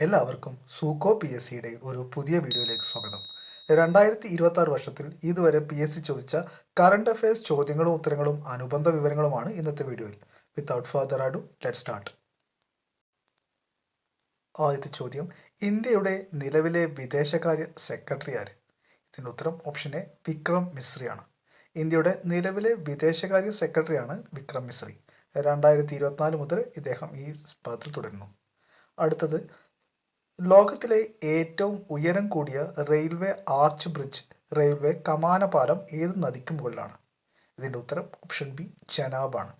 എല്ലാവർക്കും സൂക്കോ P S സിയുടെ ഒരു പുതിയ വീഡിയോയിലേക്ക് സ്വാഗതം. 2026 വർഷത്തിൽ ഇതുവരെ പി എസ് സി ചോദിച്ച കറണ്ട് അഫയേഴ്സ് ചോദ്യങ്ങളും ഉത്തരങ്ങളും അനുബന്ധ വിവരങ്ങളുമാണ് ഇന്നത്തെ വീഡിയോയിൽ. Without further ado let start. ആദ്യത്തെ ചോദ്യം, ഇന്ത്യയുടെ നിലവിലെ വിദേശകാര്യ സെക്രട്ടറി ആര്? ഇതിൻ്റെ ഉത്തരം ഓപ്ഷൻ എ വിക്രം മിശ്രിയാണ്. ഇന്ത്യയുടെ നിലവിലെ വിദേശകാര്യ സെക്രട്ടറിയാണ് വിക്രം മിശ്രി. 2024 മുതൽ ഇദ്ദേഹം ഈ പദത്തിൽ തുടരുന്നു. അടുത്തത്, ലോകത്തിലെ ഏറ്റവും ഉയരം കൂടിയ റെയിൽവേ ആർച്ച് ബ്രിഡ്ജ്, റെയിൽവേ കമാന പാലം ഏത് നദിക്ക് മുകളിലാണ്? ഇതിൻ്റെ ഉത്തരം ഓപ്ഷൻ ബി ചെനാബാണ്.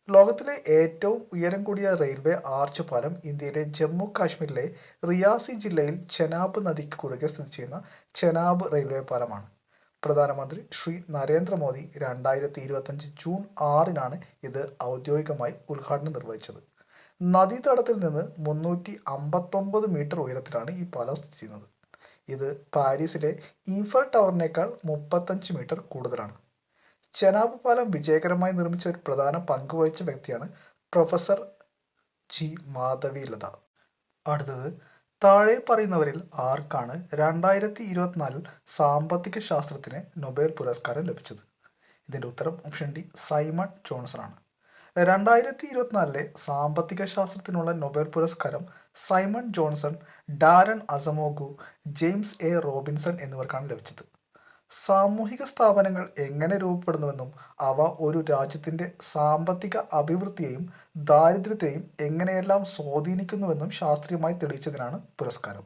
ലോകത്തിലെ ഏറ്റവും ഉയരം കൂടിയ റെയിൽവേ ആർച്ച് പാലം ഇന്ത്യയിലെ ജമ്മു കാശ്മീരിലെ റിയാസി ജില്ലയിൽ ചെനാബ് നദിക്ക് കുറുകെ സ്ഥിതി ചെയ്യുന്ന ചെനാബ് റെയിൽവേ പാലമാണ്. പ്രധാനമന്ത്രി ശ്രീ നരേന്ദ്രമോദി 2025 ജൂൺ 6 ഇത് ഔദ്യോഗികമായി ഉദ്ഘാടനം നിർവഹിച്ചത്. നദീതടത്തിൽ നിന്ന് 359 മീറ്റർ ഉയരത്തിലാണ് ഈ പാലം സ്ഥിതി ചെയ്യുന്നത്. ഇത് പാരീസിലെ ഈഫൽ ടവറിനേക്കാൾ 35 മീറ്റർ കൂടുതലാണ്. ചെനാബ് പാലം വിജയകരമായി നിർമ്മിച്ച ഒരു പ്രധാന പങ്ക് വഹിച്ച വ്യക്തിയാണ് പ്രൊഫസർ ജി മാധവിലത. അടുത്തത്, താഴെ പറയുന്നവരിൽ ആർക്കാണ് 2024 സാമ്പത്തിക ശാസ്ത്രത്തിന് നൊബേൽ പുരസ്കാരം ലഭിച്ചത്? ഇതിൻ്റെ ഉത്തരം ഓപ്ഷൻ ഡി സൈമൺ ജോൺസൺ ആണ്. 2024 സാമ്പത്തിക ശാസ്ത്രത്തിനുള്ള നൊബേൽ പുരസ്കാരം Simon Johnson, Daron Acemoglu, James A Robinson എന്നിവർക്കാണ് ലഭിച്ചത്. സാമൂഹിക സ്ഥാപനങ്ങൾ എങ്ങനെ രൂപപ്പെടുന്നുവെന്നും അവ ഒരു രാജ്യത്തിൻ്റെ സാമ്പത്തിക അഭിവൃദ്ധിയെയും ദാരിദ്ര്യത്തെയും എങ്ങനെയെല്ലാം സ്വാധീനിക്കുന്നുവെന്നും ശാസ്ത്രീയമായി തെളിയിച്ചതിനാണ് പുരസ്കാരം.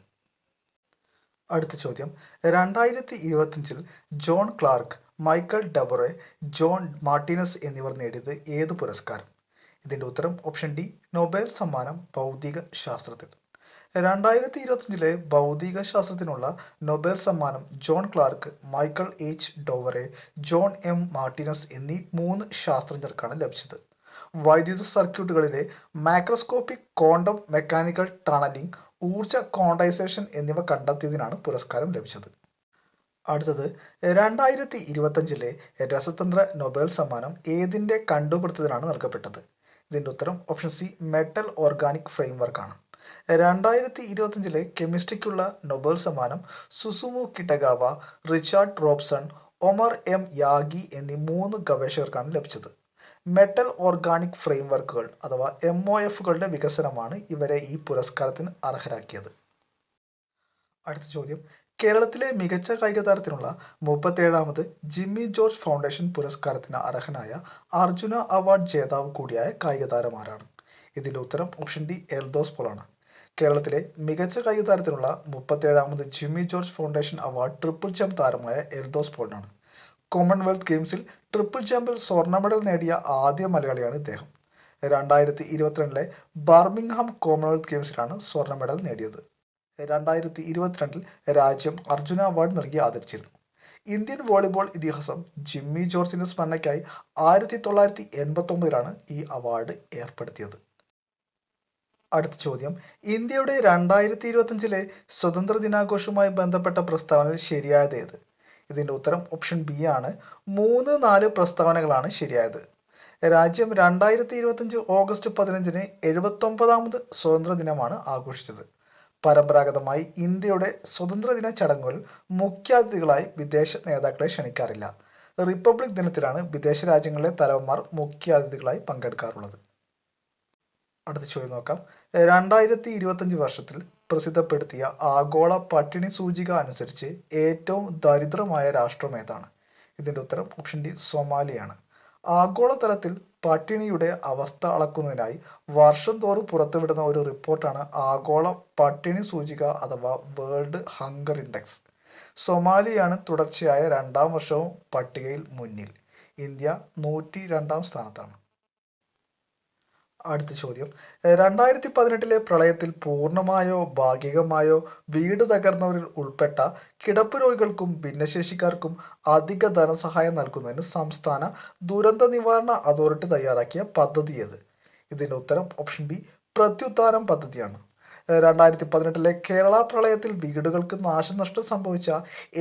അടുത്ത ചോദ്യം, 2025 ജോൺ ക്ലാർക്ക്, മൈക്കൽ ഡബറെ, ജോൺ മാർട്ടിനസ് എന്നിവർ നേടിയത് ഏത് പുരസ്കാരം? ഇതിൻ്റെ ഉത്തരം ഓപ്ഷൻ ഡി നൊബേൽ സമ്മാനം ഭൗതിക ശാസ്ത്രത്തിൽ. 2025 ഭൗതിക ശാസ്ത്രത്തിനുള്ള നൊബേൽ സമ്മാനം John Clarke, Michael H Devoret, John M Martinis എന്നീ 3 ശാസ്ത്രജ്ഞർക്കാണ് ലഭിച്ചത്. വൈദ്യുത സർക്യൂട്ടുകളിലെ മാക്രോസ്കോപ്പിക് ക്വാണ്ടം മെക്കാനിക്കൽ ടണലിംഗ്, ഊർജ ക്വാണ്ടൈസേഷൻ എന്നിവ കണ്ടെത്തിയതിനാണ് പുരസ്കാരം ലഭിച്ചത്. അടുത്തത്, 2025 രസതന്ത്ര നൊബേൽ സമ്മാനം ഏതിൻ്റെ കണ്ടുപിടുത്തത്തിനാണ് നൽകപ്പെട്ടത്? ഇതിൻ്റെ ഉത്തരം ഓപ്ഷൻ സി മെറ്റൽ ഓർഗാനിക് ഫ്രെയിംവർക്കാണ്. 2025 കെമിസ്ട്രിക്കുള്ള നൊബേൽ സമ്മാനം Susumu Kitagawa, Richard Robson, Omar M Yaghi എന്നീ 3 ഗവേഷകർക്കാണ് ലഭിച്ചത്. മെറ്റൽ ഓർഗാനിക് ഫ്രെയിംവർക്കുകൾ അഥവാ MOFകളുടെ വികസനമാണ് ഇവരെ ഈ പുരസ്കാരത്തിന് അർഹരാക്കിയത്. അടുത്ത ചോദ്യം, കേരളത്തിലെ മികച്ച കായിക താരത്തിനുള്ള 37ാമത് ജിമ്മി ജോർജ് ഫൗണ്ടേഷൻ പുരസ്കാരത്തിന് അർഹനായ അർജുന അവാർഡ് ജേതാവ് കൂടിയായ കായിക താരം ആരാണ്? ഇതിൻ്റെ ഉത്തരം ഓപ്ഷൻ ഡി എൽദോസ് പോളാണ്. കേരളത്തിലെ മികച്ച കായിക താരത്തിനുള്ള 37ാമത് Jimmy George foundation award triple jump താരമായ എൽദോസ് പോളിനാണ്. കോമൺവെൽത്ത് ഗെയിംസിൽ ട്രിപ്പിൾ ജമ്പിൽ സ്വർണ്ണ മെഡൽ നേടിയ ആദ്യ മലയാളിയാണ് ഇദ്ദേഹം. 2022 ബർമിംഗ്ഹാം കോമൺവെൽത്ത് ഗെയിംസിലാണ് സ്വർണ്ണ മെഡൽ നേടിയത്. 2022 രാജ്യം അർജുന അവാർഡ് നൽകി ആദരിച്ചിരുന്നു. ഇന്ത്യൻ വോളിബോൾ ഇതിഹാസം ജിമ്മി ജോർജിന്റെ സ്മരണയ്ക്കായി 1989 ഈ അവാർഡ് ഏർപ്പെടുത്തിയത്. അടുത്ത ചോദ്യം, ഇന്ത്യയുടെ 2025 സ്വതന്ത്ര ദിനാഘോഷവുമായി ബന്ധപ്പെട്ട പ്രസ്താവനയിൽ ശരിയായത് ഏത്? ഇതിൻ്റെ ഉത്തരം ഓപ്ഷൻ ബി ആണ്. 3, 4 പ്രസ്താവനകളാണ് ശരിയായത്. രാജ്യം 2025 ഓഗസ്റ്റ് 15 79ാമത് സ്വതന്ത്ര ദിനമാണ് ആഘോഷിച്ചത്. പരമ്പരാഗതമായി ഇന്ത്യയുടെ സ്വതന്ത്രദിന ചടങ്ങുകളിൽ മുഖ്യാതിഥികളായി വിദേശ നേതാക്കളെ ക്ഷണിക്കാറില്ല. റിപ്പബ്ലിക് ദിനത്തിലാണ് വിദേശ രാജ്യങ്ങളിലെ തലവന്മാർ മുഖ്യാതിഥികളായി പങ്കെടുക്കാറുള്ളത്. അടുത്ത ചോദ്യം നോക്കാം. 2025 വർഷത്തിൽ പ്രസിദ്ധപ്പെടുത്തിയ ആഗോള പട്ടിണി സൂചിക അനുസരിച്ച് ഏറ്റവും ദരിദ്രമായ രാഷ്ട്രം ഏതാണ്? ഇതിൻ്റെ ഉത്തരം ഓപ്ഷൻ ഡി സൊമാലിയാണ്. ആഗോളതലത്തിൽ പട്ടിണിയുടെ അവസ്ഥ അളക്കുന്നതിനായി വർഷം തോറും പുറത്തുവിടുന്ന ഒരു റിപ്പോർട്ടാണ് ആഗോള പട്ടിണി സൂചിക അഥവാ വേൾഡ് ഹങ്കർ ഇൻഡെക്സ്. സൊമാലിയാണ് തുടർച്ചയായ 2ാം വർഷവും പട്ടികയിൽ മുന്നിൽ. ഇന്ത്യ 102ാം സ്ഥാനത്താണ്. അടുത്ത ചോദ്യം, 2018 പ്രളയത്തിൽ പൂർണ്ണമായോ ഭാഗികമായോ വീട് തകർന്നവരിൽ ഉൾപ്പെട്ട കിടപ്പ് രോഗികൾക്കും ഭിന്നശേഷിക്കാർക്കും അധിക ധനസഹായം നൽകുന്നതിന് സംസ്ഥാന ദുരന്ത നിവാരണ അതോറിറ്റി തയ്യാറാക്കിയ പദ്ധതി ഏത്? ഇതിൻ്റെ ഉത്തരം ഓപ്ഷൻ ബി പ്രത്യുത്ഥാനം പദ്ധതിയാണ്. 2018 കേരള പ്രളയത്തിൽ വീടുകൾക്ക് നാശനഷ്ടം സംഭവിച്ച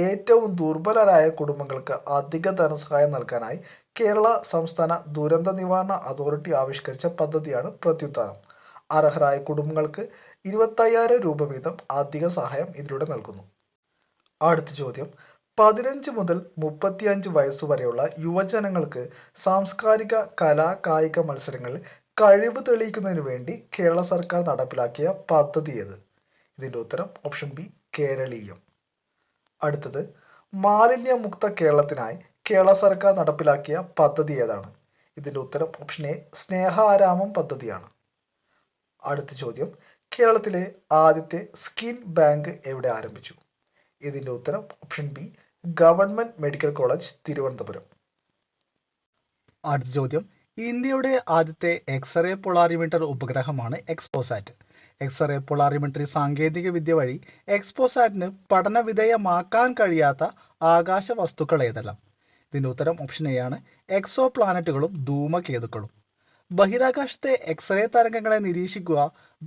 ഏറ്റവും ദുർബലരായ കുടുംബങ്ങൾക്ക് അധിക ധനസഹായം നൽകാനായി കേരള സംസ്ഥാന ദുരന്ത നിവാരണ അതോറിറ്റി ആവിഷ്കരിച്ച പദ്ധതിയാണ് പ്രത്യുത്ഥാനം. അർഹരായ കുടുംബങ്ങൾക്ക് 25,000 രൂപ വീതം അധിക സഹായം ഇതിലൂടെ നൽകുന്നു. അടുത്ത ചോദ്യം, 15 മുതൽ 35 വയസ്സുവരെയുള്ള യുവജനങ്ങൾക്ക് സാംസ്കാരിക കലാ കായിക മത്സരങ്ങളിൽ കഴിവ് തെളിയിക്കുന്നതിന് വേണ്ടി കേരള സർക്കാർ നടപ്പിലാക്കിയ പദ്ധതി ഏത്? ഇതിൻ്റെ ഉത്തരം ഓപ്ഷൻ ബി കേരളീയം. അടുത്തത്, മാലിന്യമുക്ത കേരളത്തിനായി കേരള സർക്കാർ നടപ്പിലാക്കിയ പദ്ധതി ഏതാണ്? ഇതിൻ്റെ ഉത്തരം ഓപ്ഷൻ എ സ്നേഹാരാമം പദ്ധതിയാണ്. അടുത്ത ചോദ്യം, കേരളത്തിലെ ആദ്യത്തെ സ്കിൻ ബാങ്ക് എവിടെ ആരംഭിച്ചു? ഇതിൻ്റെ ഉത്തരം option B government medical college Thiruvananthapuram. അടുത്ത ചോദ്യം, ഇന്ത്യയുടെ ആദ്യത്തെ x-ray polarimeter ഉപഗ്രഹമാണ് XPoSat. X-ray polarimetry സാങ്കേതിക വിദ്യ വഴി എക്സ്പോസാറ്റിന് പഠനവിധേയമാക്കാൻ കഴിയാത്ത ആകാശ വസ്തുക്കൾ ഏതെല്ലാം? ഇതിൻ്റെ ഉത്തരം ഓപ്ഷൻ എ ആണ് എക്സോ പ്ലാനറ്റുകളും ധൂമകേതുക്കളും. ബഹിരാകാശത്തെ എക്സ്റേ തരംഗങ്ങളെ നിരീക്ഷിക്കുക,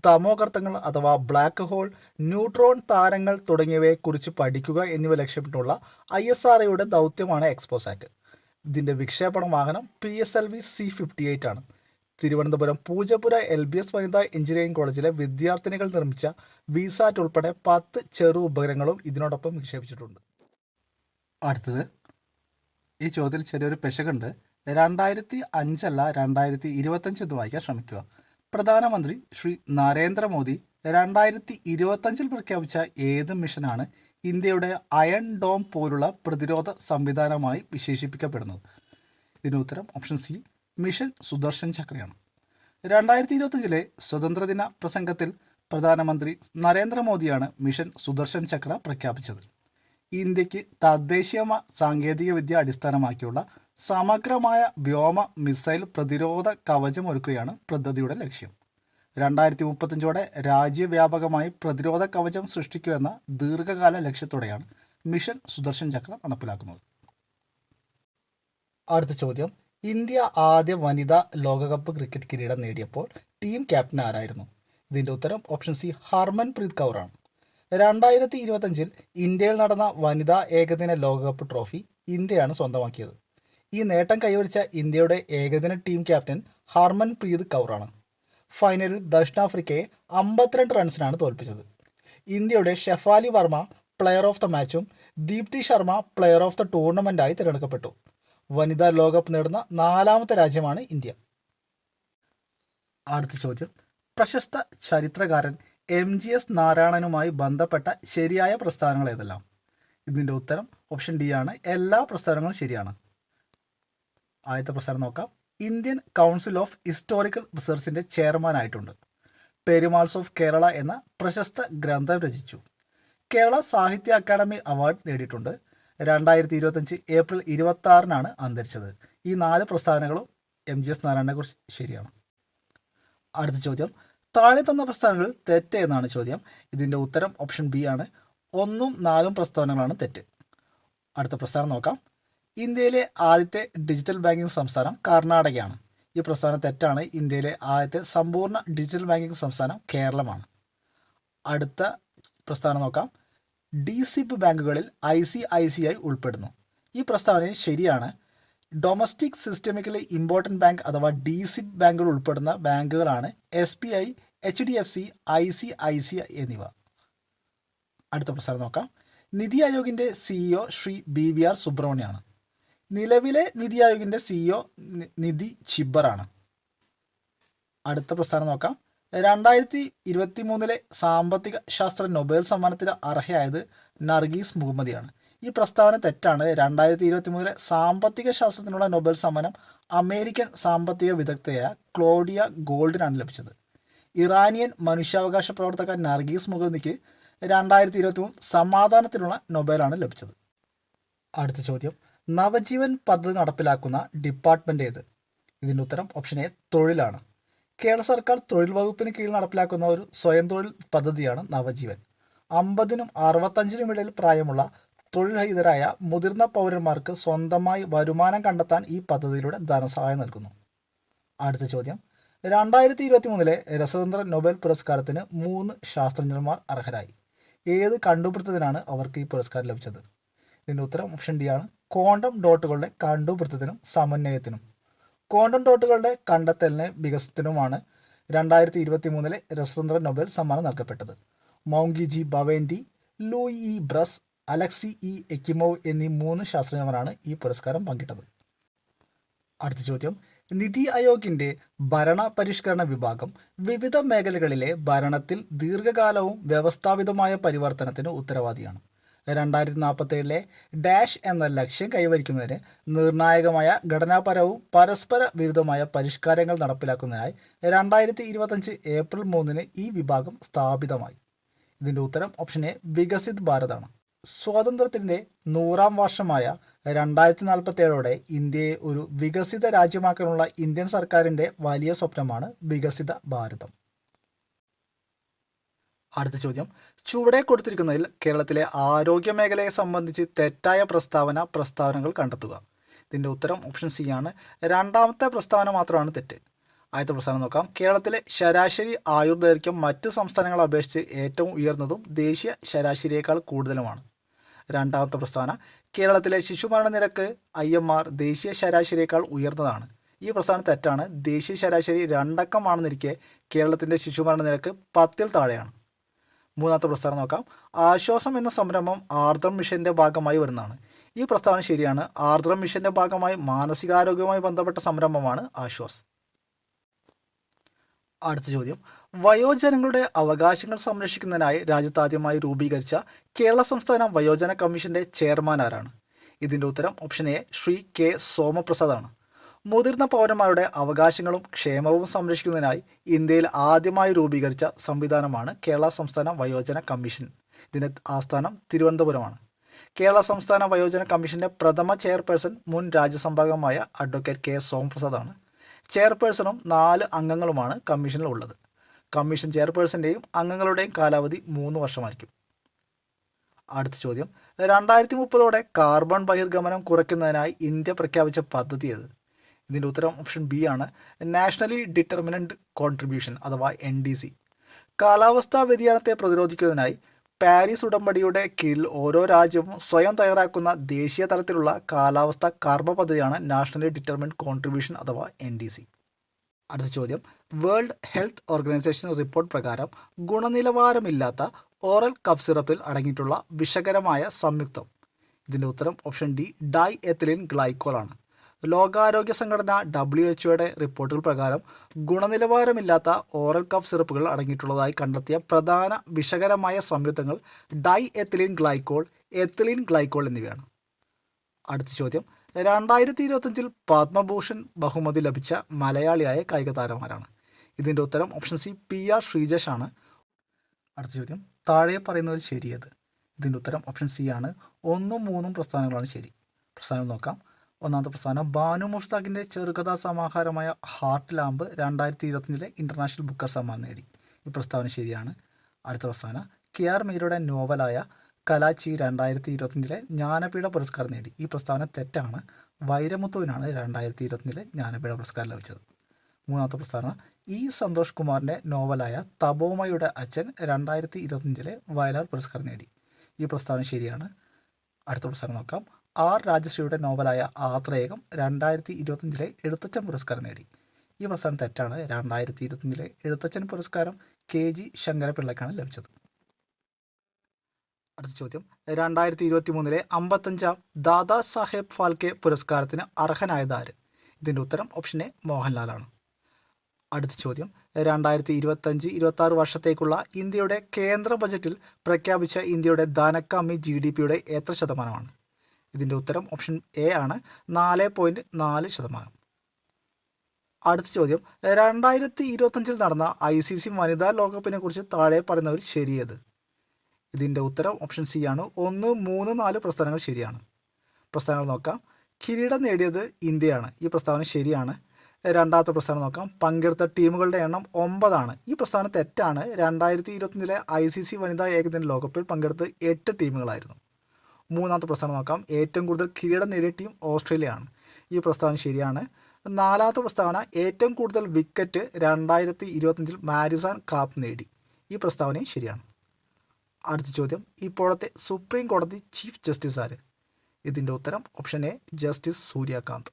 തമോഗർത്തങ്ങൾ അഥവാ ബ്ലാക്ക് ഹോൾ, ന്യൂട്രോൺ താരങ്ങൾ തുടങ്ങിയവയെക്കുറിച്ച് പഠിക്കുക എന്നിവ ലക്ഷ്യമിട്ടുള്ള ISROയുടെ ദൗത്യമാണ് എക്സ്പോസാറ്റ്. ഇതിൻ്റെ വിക്ഷേപണ വാഹനം PSLV C-58 ആണ്. തിരുവനന്തപുരം പൂജപ്പുര LBS വനിതാ എഞ്ചിനീയറിംഗ് കോളേജിലെ വിദ്യാർത്ഥിനികൾ നിർമ്മിച്ച വിസാറ്റ് ഉൾപ്പെടെ 10 ചെറു ഉപഗ്രഹങ്ങളും ഇതിനോടൊപ്പം വിക്ഷേപിച്ചിട്ടുണ്ട്. അടുത്തത്, ഈ ചോദ്യത്തിൽ ചെറിയൊരു പിശകുണ്ട്. 2005 അല്ല 2025 എന്ന് വായിക്കാൻ ശ്രമിക്കുക. പ്രധാനമന്ത്രി ശ്രീ നരേന്ദ്രമോദി 2025 പ്രഖ്യാപിച്ച ഏത് മിഷനാണ് ഇന്ത്യയുടെ അയൺ ഡോം പോലുള്ള പ്രതിരോധ സംവിധാനമായി വിശേഷിപ്പിക്കപ്പെടുന്നത്? ഇതിന് ഉത്തരം ഓപ്ഷൻ സി മിഷൻ സുദർശൻ ചക്രയാണ്. 2025 സ്വതന്ത്രദിന പ്രസംഗത്തിൽ പ്രധാനമന്ത്രി നരേന്ദ്രമോദിയാണ് മിഷൻ സുദർശൻ ചക്ര പ്രഖ്യാപിച്ചത്. ഇന്ത്യക്ക് തദ്ദേശീയ സാങ്കേതിക വിദ്യ അടിസ്ഥാനമാക്കിയുള്ള സമഗ്രമായ വ്യോമ മിസൈൽ പ്രതിരോധ കവചമൊരുക്കുകയാണ് പദ്ധതിയുടെ ലക്ഷ്യം. 2035 രാജ്യവ്യാപകമായി പ്രതിരോധ കവചം സൃഷ്ടിക്കുക എന്ന ദീർഘകാല ലക്ഷ്യത്തോടെയാണ് മിഷൻ സുദർശൻ ചക്ര നടപ്പിലാക്കുന്നത്. അടുത്ത ചോദ്യം, ഇന്ത്യ ആദ്യ വനിതാ ലോകകപ്പ് ക്രിക്കറ്റ് കിരീടം നേടിയപ്പോൾ ടീം ക്യാപ്റ്റൻ ആരായിരുന്നു? ഇതിൻ്റെ ഉത്തരം ഓപ്ഷൻ സി ഹർമൻപ്രീത് കൗറാണ്. 2025 ഇന്ത്യയിൽ നടന്ന വനിതാ ഏകദിന ലോകകപ്പ് ട്രോഫി ഇന്ത്യയാണ് സ്വന്തമാക്കിയത്. ഈ നേട്ടം കൈവരിച്ച ഇന്ത്യയുടെ ഏകദിന ടീം ക്യാപ്റ്റൻ ഹർമൻപ്രീത് കൗറാണ്. ഫൈനലിൽ ദക്ഷിണാഫ്രിക്കയെ 52 റൺസിനാണ് തോൽപ്പിച്ചത്. ഇന്ത്യയുടെ Shafali Verma player of the മാച്ചും Deepti Sharma player of the ടൂർണമെൻറ്റായി തിരഞ്ഞെടുക്കപ്പെട്ടു. വനിതാ ലോകകപ്പ് നേടുന്ന 4ാമത്തെ രാജ്യമാണ് ഇന്ത്യ. അടുത്ത ചോദ്യം, പ്രശസ്ത ചരിത്രകാരൻ MGS നാരായണനുമായി ബന്ധപ്പെട്ട ശരിയായ പ്രസ്താവനകൾ ഏതെല്ലാം? ഇതിൻ്റെ ഉത്തരം ഓപ്ഷൻ ഡി ആണ് എല്ലാ പ്രസ്താവനകളും ശരിയാണ്. ആദ്യത്തെ പ്രസ്താവന നോക്കാം. ഇന്ത്യൻ കൗൺസിൽ ഓഫ് ഹിസ്റ്റോറിക്കൽ റിസർച്ചിൻ്റെ ചെയർമാനായിട്ടുണ്ട്. പെരുമാൾസ് ഓഫ് കേരള എന്ന പ്രശസ്ത ഗ്രന്ഥം രചിച്ചു. കേരള സാഹിത്യ അക്കാദമി അവാർഡ് നേടിയിട്ടുണ്ട്. 2025 ഏപ്രിൽ 26 അന്തരിച്ചത്. ഈ 4 പ്രസ്താവനകളും MGS നാരായണനെ കുറിച്ച് ശരിയാണ്. അടുത്ത ചോദ്യം, താഴെ തന്ന പ്രസ്താവനകൾ തെറ്റ് എന്നാണ് ചോദ്യം. ഇതിൻ്റെ ഉത്തരം ഓപ്ഷൻ ബി ആണ് 1ഉം 4ഉം പ്രസ്താവനകളാണ് തെറ്റ്. അടുത്ത പ്രസ്താവന നോക്കാം. ഇന്ത്യയിലെ ആദ്യത്തെ ഡിജിറ്റൽ ബാങ്കിംഗ് സംസ്ഥാനം കർണാടകയാണ്. ഈ പ്രസ്താവന തെറ്റാണ്. ഇന്ത്യയിലെ ആദ്യത്തെ സമ്പൂർണ്ണ ഡിജിറ്റൽ ബാങ്കിംഗ് സംസ്ഥാനം കേരളമാണ്. അടുത്ത പ്രസ്താവന നോക്കാം. DCB ബാങ്കുകളിൽ ICICI ഉൾപ്പെടുന്നു. ഈ പ്രസ്താവന ശരിയാണ്. ഡൊമസ്റ്റിക് സിസ്റ്റമിക്കലി ഇമ്പോർട്ടൻറ്റ് ബാങ്ക് അഥവാ DCB ബാങ്കുകൾ ഉൾപ്പെടുന്ന ബാങ്കുകളാണ് SBI, HDFC, ICICI എന്നിവ. അടുത്ത പ്രസ്താവന നോക്കാം. NITI ആയോഗിൻ്റെ CEO Shri BVR സുബ്രഹ്മണ്യമാണ്. നിലവിലെ നിതി ആയോഗിൻ്റെ CEO നിധി ചിബ്ബറാണ്. അടുത്ത പ്രസ്താവന നോക്കാം. 2023 സാമ്പത്തിക ശാസ്ത്ര നൊബേൽ സമ്മാനത്തിന് അർഹയായത് നർഗീസ് മുഹമ്മദിയാണ്. ഈ പ്രസ്താവന തെറ്റാണ്. 2023 സാമ്പത്തിക ശാസ്ത്രത്തിനുള്ള നൊബേൽ സമ്മാനം അമേരിക്കൻ സാമ്പത്തിക വിദഗ്ധയായ ക്ലോഡിയ ഗോൾഡിനാണ് ലഭിച്ചത്. ഇറാനിയൻ മനുഷ്യാവകാശ പ്രവർത്തക നർഗീസ് മുഹമ്മദിക്ക് 2023 സമാധാനത്തിനുള്ള നൊബേലാണ് ലഭിച്ചത്. അടുത്ത ചോദ്യം, നവജീവൻ പദ്ധതി നടപ്പിലാക്കുന്ന ഡിപ്പാർട്ട്മെൻറ്റ് ഏത്? ഇതിൻ്റെ ഉത്തരം ഓപ്ഷൻ എ തൊഴിലാണ്. കേരള സർക്കാർ തൊഴിൽ വകുപ്പിന് കീഴിൽ നടപ്പിലാക്കുന്ന ഒരു സ്വയം തൊഴിൽ പദ്ധതിയാണ് നവജീവൻ. 50നും 65നും ഇടയിൽ പ്രായമുള്ള തൊഴിൽ രഹിതരായ മുതിർന്ന പൗരന്മാർക്ക് സ്വന്തമായി വരുമാനം കണ്ടെത്താൻ ഈ പദ്ധതിയിലൂടെ ധനസഹായം നൽകുന്നു. അടുത്ത ചോദ്യം, 2023 രസതന്ത്ര നൊബേൽ പുരസ്കാരത്തിന് 3 ശാസ്ത്രജ്ഞന്മാർ അർഹരായി. ഏത് കണ്ടുപിടുത്തത്തിനാണ് അവർക്ക് ഈ പുരസ്കാരം ലഭിച്ചത്? ഇതിൻ്റെ ഉത്തരം ഓപ്ഷൻ ഡി ആണ് ക്വാണ്ടം ഡോട്ടുകളുടെ കണ്ടുപിടുത്തത്തിനും സമന്വയത്തിനും. ക്വാണ്ടം ഡോട്ടുകളുടെ കണ്ടെത്തലിന് വികസനത്തിനുമാണ് 2023 രസതന്ത്ര നൊബേൽ സമ്മാനം നൽകപ്പെട്ടത്? Moungi G Bawendi, Louis E Brus, Alexei E Ekimov എന്നീ 3 ശാസ്ത്രജ്ഞരാണ് ഈ പുരസ്കാരം പങ്കിട്ടത്. അടുത്ത ചോദ്യം, നിതി ആയോഗിൻ്റെ ഭരണ പരിഷ്കരണ വിഭാഗം വിവിധ മേഖലകളിലെ ഭരണത്തിൽ ദീർഘകാലവും വ്യവസ്ഥാപിതമായ പരിവർത്തനത്തിന് ഉത്തരവാദിയാണ്. 2047 ഡാഷ് എന്ന ലക്ഷ്യം കൈവരിക്കുന്നതിന് നിർണായകമായ ഘടനാപരവും പരസ്പര വിരുദ്ധമായ പരിഷ്കാരങ്ങൾ നടപ്പിലാക്കുന്നതിനായി 2025 ഏപ്രിൽ 3 ഈ വിഭാഗം സ്ഥാപിതമായി. ഇതിൻ്റെ ഉത്തരം ഓപ്ഷൻ എ വികസിത് ഭാരതാണ്. സ്വാതന്ത്ര്യത്തിൻ്റെ 100-ാം വർഷമായ 2047 ഇന്ത്യയെ ഒരു വികസിത രാജ്യമാക്കാനുള്ള ഇന്ത്യൻ സർക്കാരിൻ്റെ വലിയ സ്വപ്നമാണ് വികസിത ഭാരതം. അടുത്ത ചോദ്യം, ചുവടെ കൊടുത്തിരിക്കുന്നതിൽ കേരളത്തിലെ ആരോഗ്യ മേഖലയെ സംബന്ധിച്ച് തെറ്റായ പ്രസ്താവനകൾ കണ്ടെത്തുക. ഇതിൻ്റെ ഉത്തരം ഓപ്ഷൻ സി ആണ്. രണ്ടാമത്തെ പ്രസ്താവന മാത്രമാണ് തെറ്റ്. ആദ്യത്തെ പ്രസ്താവന നോക്കാം. കേരളത്തിലെ ശരാശരി ആയുർദൈർഘ്യം മറ്റ് സംസ്ഥാനങ്ങളെ അപേക്ഷിച്ച് ഏറ്റവും ഉയർന്നതും ദേശീയ ശരാശരിയേക്കാൾ കൂടുതലുമാണ്. രണ്ടാമത്തെ പ്രസ്താവന, കേരളത്തിലെ ശിശുമരണ നിരക്ക് IMR ദേശീയ ശരാശരിയേക്കാൾ ഉയർന്നതാണ്. ഈ പ്രസ്താവന തെറ്റാണ്. ദേശീയ ശരാശരി 2 അക്കമാണെന്നിരിക്കെ കേരളത്തിൻ്റെ ശിശുമരണ നിരക്ക് 10-ൽ താഴെയാണ്. മൂന്നാമത്തെ പ്രസ്താവന നോക്കാം. ആശ്വാസം എന്ന സംരംഭം ആർദ്രം മിഷൻ്റെ ഭാഗമായി വരുന്നതാണ്. ഈ പ്രസ്താവന ശരിയാണ്. ആർദ്രം മിഷൻ്റെ ഭാഗമായി മാനസികാരോഗ്യവുമായി ബന്ധപ്പെട്ട സംരംഭമാണ് ആശ്വാസ്. അടുത്ത ചോദ്യം, വയോജനങ്ങളുടെ അവകാശങ്ങൾ സംരക്ഷിക്കുന്നതിനായി രാജ്യത്താദ്യമായി രൂപീകരിച്ച കേരള സംസ്ഥാന വയോജന കമ്മീഷൻ്റെ ചെയർമാൻ ആരാണ്? ഇതിൻ്റെ ഉത്തരം option A Shri K Somaprasad ആണ്. മുതിർന്ന പൗരന്മാരുടെ അവകാശങ്ങളും ക്ഷേമവും സംരക്ഷിക്കുന്നതിനായി ഇന്ത്യയിൽ ആദ്യമായി രൂപീകരിച്ച സംവിധാനമാണ് കേരള സംസ്ഥാന വയോജന കമ്മീഷൻ. ഇതിൻ്റെ ആസ്ഥാനം തിരുവനന്തപുരമാണ്. കേരള സംസ്ഥാന വയോജന കമ്മീഷൻ്റെ പ്രഥമ ചെയർപേഴ്സൺ മുൻ രാജ്യസഭാംഗമായ അഡ്വക്കേറ്റ് കെ സോമപ്രസാദ് ആണ്. ചെയർപേഴ്സണും 4 അംഗങ്ങളുമാണ് കമ്മീഷനിൽ ഉള്ളത്. കമ്മീഷൻ ചെയർപേഴ്സൻ്റെയും അംഗങ്ങളുടെയും കാലാവധി 3 വർഷമായിരിക്കും. അടുത്ത ചോദ്യം, 2030 കാർബൺ ബഹിർഗമനം കുറയ്ക്കുന്നതിനായി ഇന്ത്യ പ്രഖ്യാപിച്ച പദ്ധതി ഏത്? ഇതിൻ്റെ ഉത്തരം ഓപ്ഷൻ ബി ആണ്. നാഷണലി ഡിറ്റർമിനൻറ്റ് കോൺട്രിബ്യൂഷൻ അഥവാ NDC. കാലാവസ്ഥാ വ്യതിയാനത്തെ പ്രതിരോധിക്കുന്നതിനായി പാരീസ് ഉടമ്പടിയുടെ കീഴിൽ ഓരോ രാജ്യവും സ്വയം തയ്യാറാക്കുന്ന ദേശീയ തലത്തിലുള്ള കാലാവസ്ഥാ കർമ്മ പദ്ധതിയാണ് നാഷണലി ഡിറ്റർമിനൻറ്റ് കോൺട്രിബ്യൂഷൻ അഥവാ NDC. അടുത്ത ചോദ്യം, വേൾഡ് ഹെൽത്ത് ഓർഗനൈസേഷൻ റിപ്പോർട്ട് പ്രകാരം ഗുണനിലവാരമില്ലാത്ത ഓറൽ കഫ് സിറപ്പിൽ അടങ്ങിയിട്ടുള്ള വിഷകരമായ സംയുക്തം. ഇതിൻ്റെ ഉത്തരം option D diethylene glycol ആണ്. ലോകാരോഗ്യ സംഘടന WHO റിപ്പോർട്ടുകൾ പ്രകാരം ഗുണനിലവാരമില്ലാത്ത ഓറൽ കഫ് സിറപ്പുകൾ അടങ്ങിയിട്ടുള്ളതായി കണ്ടെത്തിയ പ്രധാന വിഷകരമായ സംയുക്തങ്ങൾ diethylene glycol, ethylene glycol എന്നിവയാണ്. അടുത്ത ചോദ്യം, 2025 പത്മഭൂഷൺ ബഹുമതി ലഭിച്ച മലയാളിയായ കായിക താരമാരാണ്? ഇതിൻ്റെ ഉത്തരം ഓപ്ഷൻ സി PR ശ്രീജേഷ് ആണ്. അടുത്ത ചോദ്യം, താഴെ പറയുന്നതിൽ ശരിയത്? ഇതിൻ്റെ ഉത്തരം ഓപ്ഷൻ സി ആണ്. 1ഉം 3ഉം പ്രസ്ഥാനങ്ങളാണ് ശരി. പ്രസ്ഥാനം നോക്കാം. ഒന്നാമത്തെ പ്രസ്ഥാനം, ബാനു മുഷ്താഖിൻ്റെ ചെറുകഥാ സമാഹാരമായ ഹാർട്ട് ലാമ്പ് 2025 ഇൻ്റർനാഷണൽ ബുക്കർ സമ്മാനം നേടി. ഈ പ്രസ്താവന ശരിയാണ്. അടുത്ത പ്രസ്ഥാനം, KR മീരയുടെ നോവലായ കലാച്ചി 2025 ജ്ഞാനപീഠ പുരസ്കാരം നേടി. ഈ പ്രസ്താവന തെറ്റാണ്. വൈരമുത്തുവിനാണ് 2025 ജ്ഞാനപീഠ പുരസ്കാരം ലഭിച്ചത്. മൂന്നാമത്തെ പ്രസ്താവന, സന്തോഷ് കുമാറിൻ്റെ നോവലായ തപോമയുടെ അച്ഛൻ 2025 വയലാർ പുരസ്കാരം നേടി. ഈ പ്രസ്താവന ശരിയാണ്. അടുത്ത പ്രസ്താവന നോക്കാം. രാജശ്രീയുടെ നോവലായ ആത്രേയകം 2025 എഴുത്തച്ഛൻ പുരസ്കാരം നേടി. ഈ പ്രസ്താവന തെറ്റാണ്. 2025 എഴുത്തച്ഛൻ പുരസ്കാരം KG ശങ്കരപിള്ളയ്ക്കാണ് ലഭിച്ചത്. അടുത്ത ചോദ്യം, 2023 55ാം ദാദാ സാഹേബ് ഫാൽക്കെ പുരസ്കാരത്തിന് അർഹനായത് ആര്? ഇതിൻ്റെ ഉത്തരം ഓപ്ഷൻ എ മോഹൻലാലാണ്. അടുത്ത ചോദ്യം, 2025-26 വർഷത്തേക്കുള്ള ഇന്ത്യയുടെ കേന്ദ്ര ബജറ്റിൽ പ്രഖ്യാപിച്ച ഇന്ത്യയുടെ ധനക്കമ്മി GDPയുടെ എത്ര ശതമാനമാണ്? ഇതിൻ്റെ ഉത്തരം ഓപ്ഷൻ എ ആണ്. 4.4%. അടുത്ത ചോദ്യം, 2025 നടന്ന ICC വനിതാ ലോകകപ്പിനെ കുറിച്ച് താഴെ പറയുന്നവർ ശരിയത്? ഇതിൻ്റെ ഉത്തരം ഓപ്ഷൻ സി ആണ്. 1, 3, 4 പ്രസ്ഥാനങ്ങൾ ശരിയാണ്. പ്രസ്ഥാനങ്ങൾ നോക്കാം. കിരീടം നേടിയത് ഇന്ത്യയാണ്. ഈ പ്രസ്താവന ശരിയാണ്. രണ്ടാമത്തെ പ്രസ്ഥാനം നോക്കാം. പങ്കെടുത്ത ടീമുകളുടെ എണ്ണം 9 ആണ്. ഈ പ്രസ്താവന തെറ്റാണ്. 2025 ICC വനിതാ ഏകദിന ലോകകപ്പിൽ പങ്കെടുത്ത് 8 ടീമുകളായിരുന്നു. മൂന്നാമത്തെ പ്രസ്താവന നോക്കാം. ഏറ്റവും കൂടുതൽ കിരീടം നേടിയ ടീം ഓസ്ട്രേലിയയാണ്. ഈ പ്രസ്താവന ശരിയാണ്. നാലാമത്തെ പ്രസ്താവന, ഏറ്റവും കൂടുതൽ വിക്കറ്റ് 2025 മാരിസാൻ കാപ്പ് നേടി. ഈ പ്രസ്താവനയും ശരിയാണ്. അടുത്ത ചോദ്യം, ഇപ്പോഴത്തെ സുപ്രീം കോടതി ചീഫ് ജസ്റ്റിസ് ആര്? ഇതിൻ്റെ ഉത്തരം ഓപ്ഷൻ എ ജസ്റ്റിസ് സൂര്യകാന്ത്.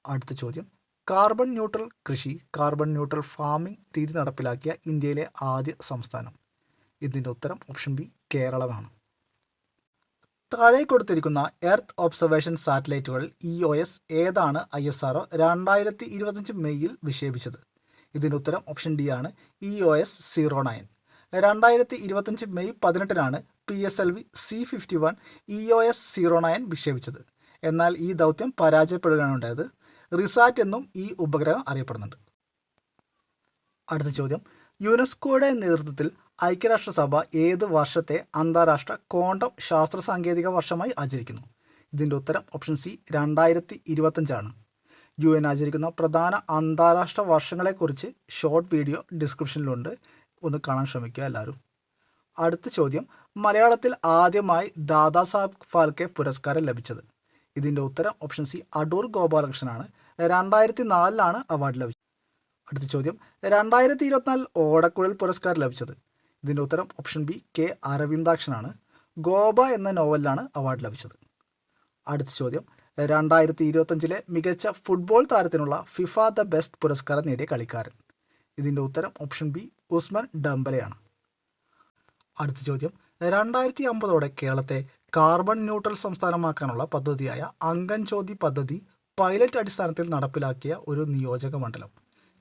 അടുത്ത ചോദ്യം, കാർബൺ ന്യൂട്രൽ കൃഷി, കാർബൺ ന്യൂട്രൽ ഫാമിംഗ് രീതി നടപ്പിലാക്കിയ ഇന്ത്യയിലെ ആദ്യ സംസ്ഥാനം. ഇതിൻ്റെ ഉത്തരം ഓപ്ഷൻ ബി കേരളമാണ്. താഴെ കൊടുത്തിരിക്കുന്ന എർത്ത് ഒബ്സർവേഷൻ സാറ്റലൈറ്റുകൾ EOS ഏതാണ് ISRO 2025 മെയ്യിൽ വിക്ഷേപിച്ചത്? ഇതിൻ്റെ ഉത്തരം ഓപ്ഷൻ ഡി ആണ് EOS 09. 2025 May 18 PSLV C51 EOS 09 വിക്ഷേപിച്ചത്. എന്നാൽ ഈ ദൗത്യം പരാജയപ്പെടുകയാണ് ഉണ്ടായത്. റിസാറ്റ് എന്നും ഈ ഉപഗ്രഹം അറിയപ്പെടുന്നുണ്ട്. അടുത്ത ചോദ്യം, യുനെസ്കോയുടെ നേതൃത്വത്തിൽ ഐക്യരാഷ്ട്രസഭ ഏത് വർഷത്തെ അന്താരാഷ്ട്ര ക്വാണ്ടം ശാസ്ത്ര സാങ്കേതിക വർഷമായി ആചരിക്കുന്നു? ഇതിൻ്റെ ഉത്തരം ഓപ്ഷൻ സി 2025. UN ആചരിക്കുന്ന പ്രധാന അന്താരാഷ്ട്ര വർഷങ്ങളെക്കുറിച്ച് ഷോർട്ട് വീഡിയോ ഡിസ്ക്രിപ്ഷനിലുണ്ട്, ഒന്ന് കാണാൻ ശ്രമിക്കുക എല്ലാവരും. അടുത്ത ചോദ്യം, മലയാളത്തിൽ ആദ്യമായി ദാദാസാഹബ് ഫാൽക്കെ പുരസ്കാരം ലഭിച്ചത്? ഇതിൻ്റെ ഉത്തരം ഓപ്ഷൻ സി അടൂർ ഗോപാലകൃഷ്ണനാണ്. 2004 അവാർഡ് ലഭിച്ചത്. അടുത്ത ചോദ്യം, 2024 ഓടക്കുഴൽ പുരസ്കാരം ലഭിച്ചത്? ഇതിൻ്റെ ഉത്തരം ഓപ്ഷൻ ബി K അരവിന്ദാക്ഷനാണ്. ഗോപ എന്ന നോവലിലാണ് അവാർഡ് ലഭിച്ചത്. അടുത്ത ചോദ്യം, 2025 മികച്ച ഫുട്ബോൾ താരത്തിനുള്ള ഫിഫ ദ ബെസ്റ്റ് പുരസ്കാരം നേടിയ കളിക്കാരൻ? ഇതിൻ്റെ ഉത്തരം ഓപ്ഷൻ ബി ഉസ്മാൻ ഡംബലെയാണ്. അടുത്ത ചോദ്യം, 2050 കേരളത്തെ കാർബൺ ന്യൂട്രൽ സംസ്ഥാനമാക്കാനുള്ള പദ്ധതിയായ അങ്കൻ ജ്യോതി പദ്ധതി പൈലറ്റ് അടിസ്ഥാനത്തിൽ നടപ്പിലാക്കിയ ഒരു നിയോജക മണ്ഡലം?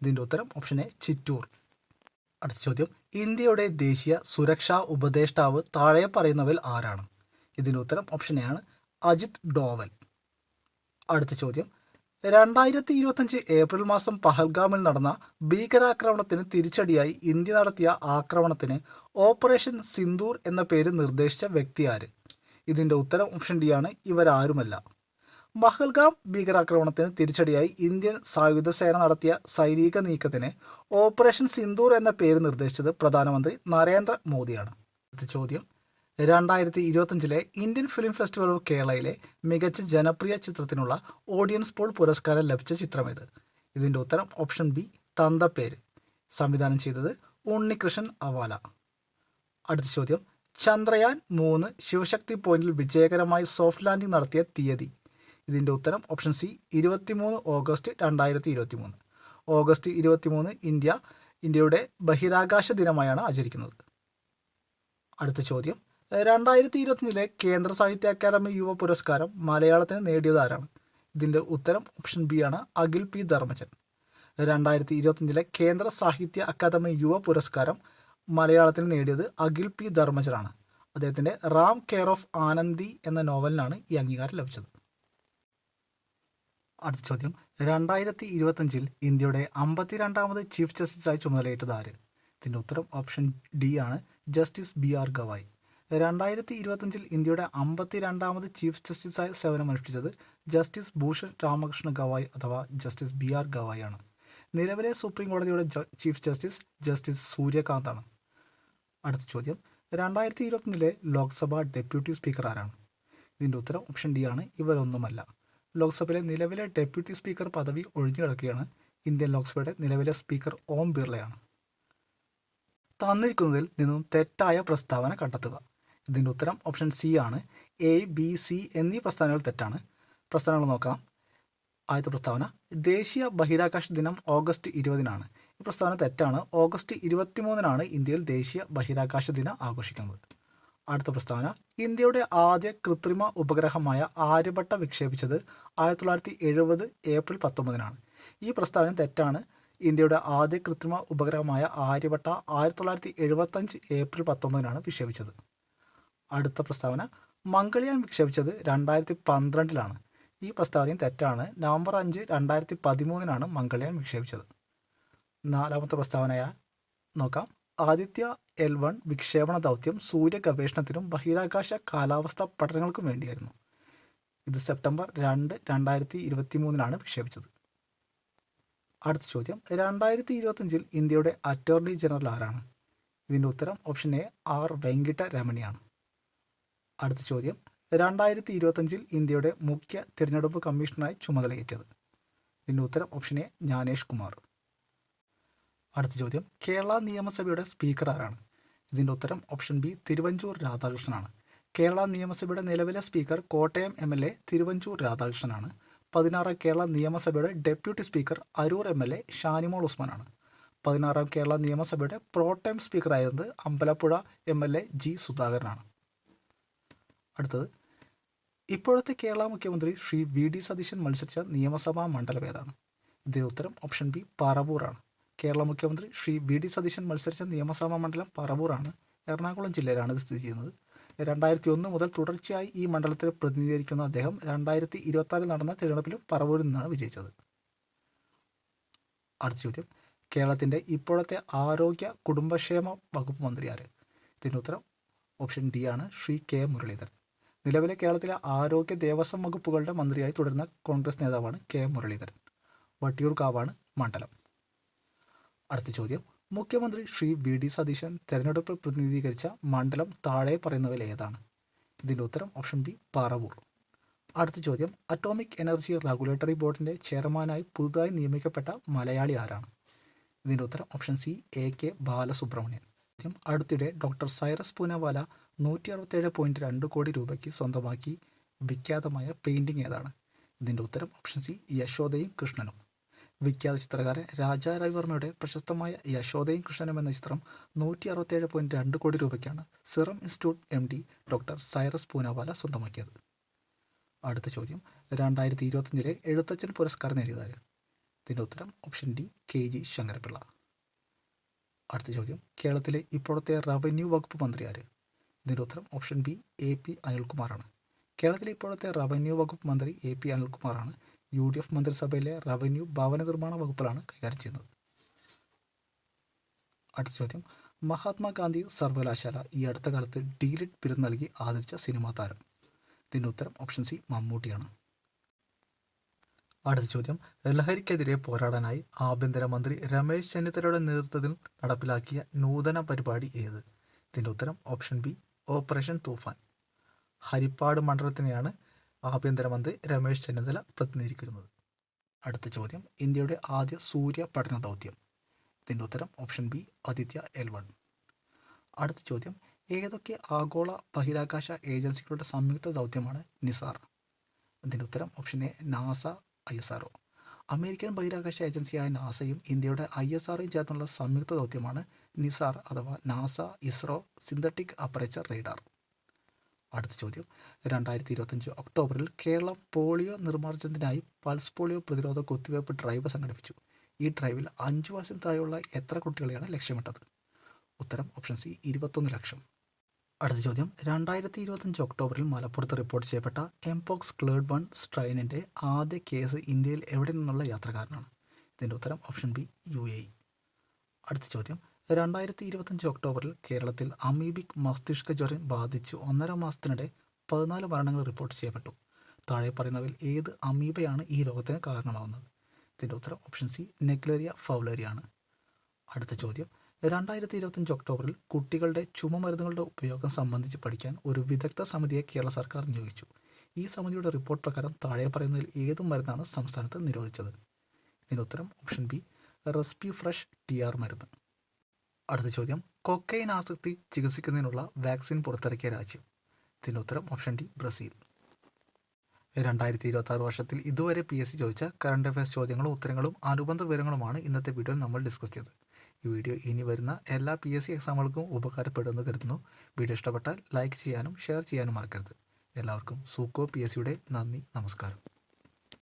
ഇതിൻ്റെ ഉത്തരം ഓപ്ഷൻ എ ചിറ്റൂർ. അടുത്ത ചോദ്യം, ഇന്ത്യയുടെ ദേശീയ സുരക്ഷാ ഉപദേഷ്ടാവ് താഴെ പറയുന്നവരിൽ ആരാണ്? ഇതിൻ്റെ ഉത്തരം ഓപ്ഷൻ എ ആണ് അജിത് ഡോവൽ. അടുത്ത ചോദ്യം, 2025 ഏപ്രിൽ മാസം പഹൽഗാമിൽ നടന്ന ഭീകരാക്രമണത്തിന് തിരിച്ചടിയായി ഇന്ത്യ നടത്തിയ ആക്രമണത്തിന് ഓപ്പറേഷൻ സിന്ദൂർ എന്ന പേര് നിർദ്ദേശിച്ച വ്യക്തി ആര്? ഇതിൻ്റെ ഉത്തരം ഓപ്ഷൻ ഡി ആണ് ഇവരാരുമല്ല. പഹൽഗാം ഭീകരാക്രമണത്തിന് തിരിച്ചടിയായി ഇന്ത്യൻ സായുധ സേന നടത്തിയ സൈനിക നീക്കത്തിന് ഓപ്പറേഷൻ സിന്ദൂർ എന്ന പേര് നിർദ്ദേശിച്ചത് പ്രധാനമന്ത്രി നരേന്ദ്ര മോദിയാണ്. അടുത്ത ചോദ്യം, 2025 ഇന്ത്യൻ ഫിലിം ഫെസ്റ്റിവൽ ഓഫ് കേരളയിലെ മികച്ച ജനപ്രിയ ചിത്രത്തിനുള്ള ഓഡിയൻസ് പോൾ പുരസ്കാരം ലഭിച്ച ചിത്രമേത്? ഇതിൻ്റെ ഉത്തരം ഓപ്ഷൻ ബി തന്തപ്പേര്. സംവിധാനം ചെയ്തത് ഉണ്ണികൃഷ്ണൻ അവാല. അടുത്ത ചോദ്യം, ചന്ദ്രയാൻ 3 ശിവശക്തി പോയിന്റിൽ വിജയകരമായി സോഫ്റ്റ് ലാൻഡിംഗ് നടത്തിയ തീയതി? ഇതിൻ്റെ ഉത്തരം ഓപ്ഷൻ സി 23 ഓഗസ്റ്റ് 2023. ഓഗസ്റ്റ് 23 ഇന്ത്യയുടെ ബഹിരാകാശ ദിനമായാണ് ആചരിക്കുന്നത്. അടുത്ത ചോദ്യം, 2025 കേന്ദ്ര സാഹിത്യ അക്കാദമി യുവ പുരസ്കാരം മലയാളത്തിന് നേടിയത് ആരാണ്? ഇതിൻ്റെ ഉത്തരം ഓപ്ഷൻ ബി ആണ് അഖിൽ P ധർമ്മജൻ. 2025 കേന്ദ്ര സാഹിത്യ അക്കാദമി യുവ പുരസ്കാരം മലയാളത്തിന് നേടിയത് അഖിൽ P ധർമ്മജനാണ്. അദ്ദേഹത്തിൻ്റെ റാം കെയർ ഓഫ് ആനന്ദി എന്ന നോവലിനാണ് ഈ അംഗീകാരം ലഭിച്ചത്. അടുത്ത ചോദ്യം, 2025 ഇന്ത്യയുടെ 52ാമത് ചീഫ് ജസ്റ്റിസായി ചുമതലയേറ്റത് ആര്? ഇതിൻ്റെ ഉത്തരം ഓപ്ഷൻ ഡി ആണ് ജസ്റ്റിസ് BR ഗവായ്. 2025 ഇന്ത്യയുടെ 52ാമത് ചീഫ് ജസ്റ്റിസായി സേവനമനുഷ്ഠിച്ചത് ജസ്റ്റിസ് ഭൂഷൺ രാമകൃഷ്ണ ഗവായ് അഥവാ ജസ്റ്റിസ് BR ഗവായ് ആണ്. നിലവിലെ സുപ്രീം കോടതിയുടെ ചീഫ് ജസ്റ്റിസ് ജസ്റ്റിസ് സൂര്യകാന്താണ്. അടുത്ത ചോദ്യം, 2021 ലോക്സഭ ഡെപ്യൂട്ടി സ്പീക്കർ ആരാണ്? ഇതിൻ്റെ ഉത്തരം ഓപ്ഷൻ ഡി ആണ് ഇവരൊന്നുമല്ല. ലോക്സഭയിലെ നിലവിലെ ഡെപ്യൂട്ടി സ്പീക്കർ പദവി ഒഴിഞ്ഞു കിടക്കുകയാണ്. ഇന്ത്യൻ ലോക്സഭയുടെ നിലവിലെ സ്പീക്കർ ഓം ബിർളയാണ്. തന്നിരിക്കുന്നതിൽ നിന്നും തെറ്റായ പ്രസ്താവന കണ്ടെത്തുക. ഇതിൻ്റെ ഉത്തരം ഓപ്ഷൻ സി ആണ്. A, B, C എന്നീ പ്രസ്താവനകൾ തെറ്റാണ്. പ്രസ്താവനകൾ നോക്കാം. ആദ്യത്തെ പ്രസ്താവന, ദേശീയ ബഹിരാകാശ ദിനം ഓഗസ്റ്റ് 20 ഈ പ്രസ്താവന തെറ്റാണ്. ഓഗസ്റ്റ് 23 ഇന്ത്യയിൽ ദേശീയ ബഹിരാകാശ ദിനം ആഘോഷിക്കുന്നത്. അടുത്ത പ്രസ്താവന, ഇന്ത്യയുടെ ആദ്യ കൃത്രിമ ഉപഗ്രഹമായ ആര്യഭട്ട വിക്ഷേപിച്ചത് 1970 ഏപ്രിൽ 19 ഈ പ്രസ്താവന തെറ്റാണ്. ഇന്ത്യയുടെ ആദ്യ കൃത്രിമ ഉപഗ്രഹമായ ആര്യഭട്ട 1975 ഏപ്രിൽ 19 വിക്ഷേപിച്ചത്. അടുത്ത പ്രസ്താവന, മംഗൾയാൻ വിക്ഷേപിച്ചത് 2012 ഈ പ്രസ്താവനയും തെറ്റാണ്. നവംബർ 5, 2013 മംഗൾയാൻ വിക്ഷേപിച്ചത്. നാലാമത്തെ പ്രസ്താവനയായ നോക്കാം. ആദിത്യ L1 വിക്ഷേപണ ദൗത്യം സൂര്യ ഗവേഷണത്തിനും ബഹിരാകാശ കാലാവസ്ഥ പഠനങ്ങൾക്കും വേണ്ടിയായിരുന്നു. ഇത് സെപ്റ്റംബർ 2, 2023 വിക്ഷേപിച്ചത്. അടുത്ത ചോദ്യം, 2025 ഇന്ത്യയുടെ അറ്റോർണി ജനറൽ ആരാണ്? ഇതിൻ്റെ ഉത്തരം ഓപ്ഷൻ എ R വെങ്കിട്ട രമണിയാണ്. അടുത്ത ചോദ്യം, 2025 ഇന്ത്യയുടെ മുഖ്യ തിരഞ്ഞെടുപ്പ് കമ്മീഷണറായി ചുമതലയേറ്റത്? ഇതിൻ്റെ ഉത്തരം ഓപ്ഷൻ എ ജ്ഞാനേഷ് കുമാർ. അടുത്ത ചോദ്യം, കേരള നിയമസഭയുടെ സ്പീക്കർ ആരാണ്? ഇതിൻ്റെ ഉത്തരം ഓപ്ഷൻ ബി തിരുവഞ്ചൂർ രാധാകൃഷ്ണനാണ്. കേരള നിയമസഭയുടെ നിലവിലെ സ്പീക്കർ കോട്ടയം MLA തിരുവഞ്ചൂർ രാധാകൃഷ്ണനാണ്. 16ാം കേരള നിയമസഭയുടെ deputy speaker Aroor MLA Shanimol ഉസ്മാനാണ്. 16ാം കേരള നിയമസഭയുടെ പ്രോടൈം സ്പീക്കറായിരുന്നത് അമ്പലപ്പുഴ MLA G സുധാകരനാണ്. അടുത്തത്, ഇപ്പോഴത്തെ കേരള മുഖ്യമന്ത്രി ശ്രീ VD സതീശൻ മത്സരിച്ച നിയമസഭാ മണ്ഡലം ഏതാണ്? ഇതിൻ്റെ ഉത്തരം ഓപ്ഷൻ ബി പറവൂറാണ്. കേരള മുഖ്യമന്ത്രി ശ്രീ VD സതീശൻ മത്സരിച്ച നിയമസഭാ മണ്ഡലം പറവൂറാണ്. എറണാകുളം ജില്ലയിലാണ് ഇത് സ്ഥിതി ചെയ്യുന്നത്. 2001 മുതൽ തുടർച്ചയായി ഈ മണ്ഡലത്തെ പ്രതിനിധീകരിക്കുന്ന അദ്ദേഹം 2026 നടന്ന തിരഞ്ഞെടുപ്പിലും പറവൂരിൽ നിന്നാണ് വിജയിച്ചത്. അടുത്ത ചോദ്യം, കേരളത്തിൻ്റെ ഇപ്പോഴത്തെ ആരോഗ്യ കുടുംബക്ഷേമ വകുപ്പ് മന്ത്രി ആര്? ഇതിൻ്റെ ഉത്തരം ഓപ്ഷൻ ഡി ആണ്, ശ്രീ K മുരളീധരൻ. നിലവിലെ കേരളത്തിലെ ആരോഗ്യ ദേവസ്വം വകുപ്പുകളുടെ മന്ത്രിയായി തുടരുന്ന കോൺഗ്രസ് നേതാവാണ് K മുരളീധരൻ. വട്ടിയൂർക്കാവാണ് മണ്ഡലം. അടുത്ത ചോദ്യം, മുഖ്യമന്ത്രി ശ്രീ VD സതീശൻ തെരഞ്ഞെടുപ്പിൽ പ്രതിനിധീകരിച്ച മണ്ഡലം താഴെ പറയുന്നവയിൽ ഏതാണ്? ഇതിൻ്റെ ഉത്തരം ഓപ്ഷൻ ബി പറവൂർ. അടുത്ത ചോദ്യം, അറ്റോമിക് എനർജി റെഗുലേറ്ററി ബോർഡിൻ്റെ ചെയർമാനായി പുതുതായി നിയമിക്കപ്പെട്ട മലയാളി ആരാണ്? ഇതിൻ്റെ ഉത്തരം ഓപ്ഷൻ സി AK ബാലസുബ്രഹ്മണ്യൻ. അടുത്തിടെ ഡോക്ടർ സൈറസ് പൂനവാല 167.2 കോടി രൂപയ്ക്ക് സ്വന്തമാക്കി വിഖ്യാതമായ പെയിൻറ്റിംഗ് ഏതാണ്? ഇതിൻ്റെ ഉത്തരം ഓപ്ഷൻ സി യശോദയും കൃഷ്ണനും. വിഖ്യാത ചിത്രകാരൻ രാജാ രവിവർമ്മയുടെ പ്രശസ്തമായ യശോദയും കൃഷ്ണനും എന്ന ചിത്രം 167.2 കോടി രൂപയ്ക്കാണ് serum institute MD doctor Cyrus Poonawalla സ്വന്തമാക്കിയത്. അടുത്ത ചോദ്യം, 2025 എഴുത്തച്ഛൻ പുരസ്കാരം നേടിയതാര്? ഇതിൻ്റെ ഉത്തരം ഓപ്ഷൻ ഡി KG ശങ്കരപിള്ള. അടുത്ത ചോദ്യം, കേരളത്തിലെ ഇപ്പോഴത്തെ റവന്യൂ വകുപ്പ് മന്ത്രി ആര്? ഇതിൻ്റെ ഉത്തരം ഓപ്ഷൻ ബി AP അനിൽകുമാറാണ്. കേരളത്തിലെ ഇപ്പോഴത്തെ റവന്യൂ വകുപ്പ് മന്ത്രി AP അനിൽകുമാറാണ്. UDF മന്ത്രിസഭയിലെ റവന്യൂ ഭവന നിർമ്മാണ വകുപ്പിലാണ് കൈകാര്യം ചെയ്യുന്നത്. അടുത്ത ചോദ്യം, മഹാത്മാഗാന്ധി സർവകലാശാല ഈ അടുത്ത കാലത്ത് D.Litt ബിരുദം നൽകി ആദരിച്ച സിനിമാ താരം? ഇതിൻ്റെ ഉത്തരം ഓപ്ഷൻ സി മമ്മൂട്ടിയാണ്. അടുത്ത ചോദ്യം, ലഹരിക്കെതിരെ പോരാടാനായി ആഭ്യന്തരമന്ത്രി രമേശ് ചെന്നിത്തലയുടെ നേതൃത്വത്തിൽ നടപ്പിലാക്കിയ നൂതന പരിപാടി ഏത്? ഇതിൻ്റെ ഉത്തരം ഓപ്ഷൻ ബി ഓപ്പറേഷൻ തൂഫാൻ. ഹരിപ്പാട് മണ്ഡലത്തിനെയാണ് ആഭ്യന്തരമന്ത്രി രമേശ് ചെന്നിത്തല പ്രതിനിധീകരിക്കുന്നത്. അടുത്ത ചോദ്യം, ഇന്ത്യയുടെ ആദ്യ സൂര്യ പഠന ദൗത്യം? ഇതിൻ്റെ ഉത്തരം ഓപ്ഷൻ ബി ആദിത്യ L1. അടുത്ത ചോദ്യം, ഏതൊക്കെ ആഗോള ബഹിരാകാശ ഏജൻസികളുടെ സംയുക്ത ദൗത്യമാണ് നിസാർ? ഇതിൻ്റെ ഉത്തരം option A NASA ISRO. American ബഹിരാകാശ ഏജൻസിയായ നാസയും ഇന്ത്യയുടെ ISROയും ചേർന്നുള്ള സംയുക്ത ദൗത്യമാണ് നിസാർ അഥവാ NASA ISRO synthetic aperture radar. അടുത്ത ചോദ്യം, 2025 ഒക്ടോബറിൽ കേരളം പോളിയോ നിർമ്മാർജ്ജനത്തിനായി പൾസ് പോളിയോ പ്രതിരോധ കുത്തിവയ്പ്പ് ഡ്രൈവ് സംഘടിപ്പിച്ചു. ഈ ഡ്രൈവിൽ 5 വയസ്സിന് താഴെയുള്ള എത്ര കുട്ടികളെയാണ് ലക്ഷ്യമിട്ടത്? ഉത്തരം ഓപ്ഷൻ സി 21 ലക്ഷം. അടുത്ത ചോദ്യം, 2025 ഒക്ടോബറിൽ മലപ്പുറത്ത് റിപ്പോർട്ട് ചെയ്യപ്പെട്ട Mpox Clade 1 സ്ട്രെയിനിൻ്റെ ആദ്യ കേസ് ഇന്ത്യയിൽ എവിടെ നിന്നുള്ള യാത്രക്കാരനാണ്? ഇതിൻ്റെ ഉത്തരം ഓപ്ഷൻ ബി UAE. അടുത്ത ചോദ്യം, 2025 ഒക്ടോബറിൽ കേരളത്തിൽ അമീബിക് മസ്തിഷ്ക ജ്വരം ബാധിച്ച് 1.5 മാസത്തിനിടെ 14 മരണങ്ങൾ റിപ്പോർട്ട് ചെയ്യപ്പെട്ടു. താഴെ പറയുന്നവയിൽ ഏത് അമീബയാണ് ഈ രോഗത്തിന് കാരണമാകുന്നത്? ഇതിൻ്റെ ഉത്തരം ഓപ്ഷൻ സി നെഗ്ലേറിയ ഫൗലേറിയാണ്. അടുത്ത ചോദ്യം, 2025 ഒക്ടോബറിൽ കുട്ടികളുടെ ചുമമരുന്നുകളുടെ ഉപയോഗം സംബന്ധിച്ച് പഠിക്കാൻ ഒരു വിദഗ്ധ സമിതിയെ കേരള സർക്കാർ നിയോഗിച്ചു. ഈ സമിതിയുടെ റിപ്പോർട്ട് പ്രകാരം താഴെ പറയുന്നതിൽ ഏത് മരുന്നാണ് സംസ്ഥാനത്ത് നിരോധിച്ചത്? ഇതിൻ്റെ ഉത്തരം ഓപ്ഷൻ ബി റെസ്പിഫ്രഷ് TR മരുന്ന്. അടുത്ത ചോദ്യം, കൊക്കൈൻ ആസക്തി ചികിത്സിക്കുന്നതിനുള്ള വാക്സിൻ പുറത്തിറക്കിയ രാജ്യം? ഇതിൻ്റെ ഉത്തരം ഓപ്ഷൻ ഡി ബ്രസീൽ. 2026 വർഷത്തിൽ ഇതുവരെ PSC ചോദിച്ച കറണ്ട് അഫയേഴ്സ് ചോദ്യങ്ങളും ഉത്തരങ്ങളും അനുബന്ധ വിവരങ്ങളുമാണ് ഇന്നത്തെ വീഡിയോയിൽ നമ്മൾ ഡിസ്കസ് ചെയ്തത്. ഈ വീഡിയോ ഇനി വരുന്ന എല്ലാ PSC എക്സാമുകൾക്കും ഉപകാരപ്പെടുമെന്ന് കരുതുന്നു. വീഡിയോ ഇഷ്ടപ്പെട്ടാൽ ലൈക്ക് ചെയ്യാനും ഷെയർ ചെയ്യാനും മറക്കരുത്. എല്ലാവർക്കും സൂക്കോ PSCയുടെ നന്ദി, നമസ്കാരം.